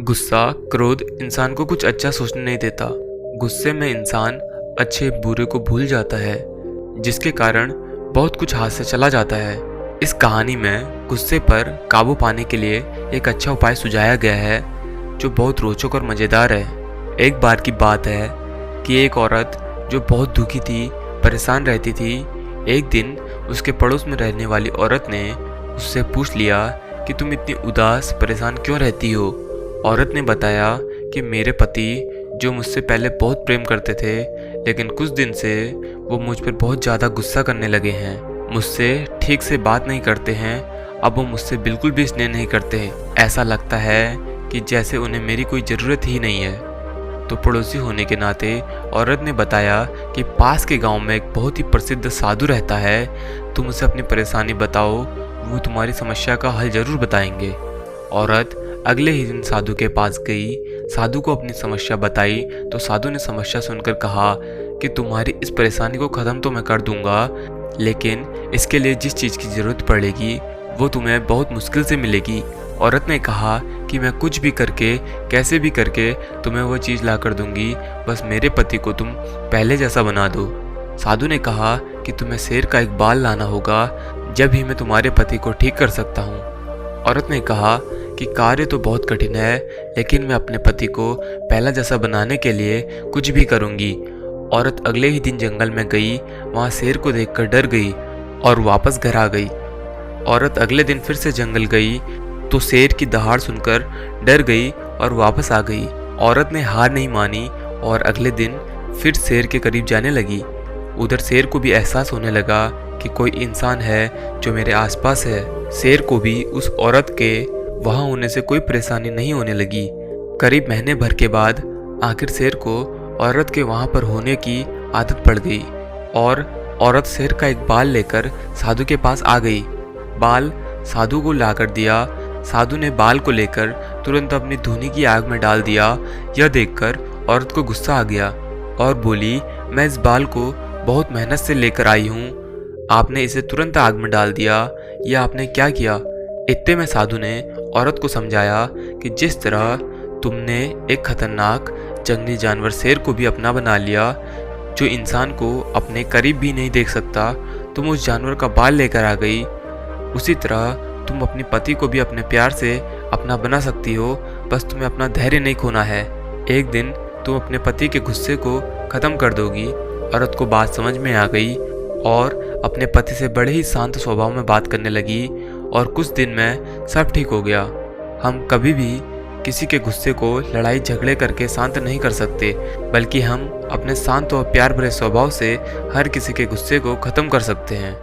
गुस्सा, क्रोध इंसान को कुछ अच्छा सोचने नहीं देता। गुस्से में इंसान अच्छे बुरे को भूल जाता है, जिसके कारण बहुत कुछ हाथ से चला जाता है। इस कहानी में गुस्से पर काबू पाने के लिए एक अच्छा उपाय सुझाया गया है, जो बहुत रोचक और मज़ेदार है। एक बार की बात है कि एक औरत जो बहुत दुखी थी, परेशान रहती थी, एक दिन उसके पड़ोस में रहने वाली औरत ने उससे पूछ लिया कि तुम इतनी उदास परेशान क्यों रहती हो। औरत ने बताया कि मेरे पति जो मुझसे पहले बहुत प्रेम करते थे, लेकिन कुछ दिन से वो मुझ पर बहुत ज़्यादा गुस्सा करने लगे हैं। मुझसे ठीक से बात नहीं करते हैं, अब वो मुझसे बिल्कुल भी स्नेह नहीं करते। ऐसा लगता है कि जैसे उन्हें मेरी कोई ज़रूरत ही नहीं है। तो पड़ोसी होने के नाते औरत ने बताया कि पास के गांव में एक बहुत ही प्रसिद्ध साधु रहता है, तुम उसे अपनी परेशानी बताओ, वो तुम्हारी समस्या का हल ज़रूर बताएंगे। औरत अगले ही दिन साधु के पास गई, साधु को अपनी समस्या बताई तो साधु ने समस्या सुनकर कहा कि तुम्हारी इस परेशानी को ख़त्म तो मैं कर दूंगा, लेकिन इसके लिए जिस चीज़ की ज़रूरत पड़ेगी वो तुम्हें बहुत मुश्किल से मिलेगी। औरत ने कहा कि मैं कुछ भी करके, कैसे भी करके तुम्हें वो चीज़ ला कर दूंगी, बस मेरे पति को तुम पहले जैसा बना दो। साधु ने कहा कि तुम्हें शेर का एक बाल लाना होगा, जब ही मैं तुम्हारे पति को ठीक कर सकता हूँ। औरत ने कहा कि कार्य तो बहुत कठिन है, लेकिन मैं अपने पति को पहला जैसा बनाने के लिए कुछ भी करूँगी। औरत अगले ही दिन जंगल में गई, वहाँ शेर को देखकर डर गई और वापस घर आ गई। औरत अगले दिन फिर से जंगल गई तो शेर की दहाड़ सुनकर डर गई और वापस आ गई। औरत ने हार नहीं मानी और अगले दिन फिर शेर के करीब जाने लगी। उधर शेर को भी एहसास होने लगा कि कोई इंसान है जो मेरे आसपास है। शेर को भी उस औरत के वहाँ होने से कोई परेशानी नहीं होने लगी। करीब महीने भर के बाद आखिर शेर को औरत के वहाँ पर होने की आदत पड़ गई और औरत शेर का एक बाल लेकर साधु के पास आ गई। बाल साधु को लाकर दिया। साधु ने बाल को लेकर तुरंत अपनी धूनी की आग में डाल दिया। यह देखकर औरत को गुस्सा आ गया और बोली, मैं इस बाल को बहुत मेहनत से लेकर आई हूँ, आपने इसे तुरंत आग में डाल दिया, यह आपने क्या किया। इतने में साधु ने औरत को समझाया कि जिस तरह तुमने एक खतरनाक जंगली जानवर शेर को भी अपना बना लिया, जो इंसान को अपने करीब भी नहीं देख सकता, तुम उस जानवर का बाल लेकर आ गई, उसी तरह तुम अपने पति को भी अपने प्यार से अपना बना सकती हो, बस तुम्हें अपना धैर्य नहीं खोना है। एक दिन तुम अपने पति के गुस्से को ख़त्म कर दोगी। औरत को बात समझ में आ गई और अपने पति से बड़े ही शांत स्वभाव में बात करने लगी और कुछ दिन में सब ठीक हो गया। हम कभी भी किसी के गुस्से को लड़ाई झगड़े करके शांत नहीं कर सकते, बल्कि हम अपने शांत और प्यार भरे स्वभाव से हर किसी के गुस्से को ख़त्म कर सकते हैं।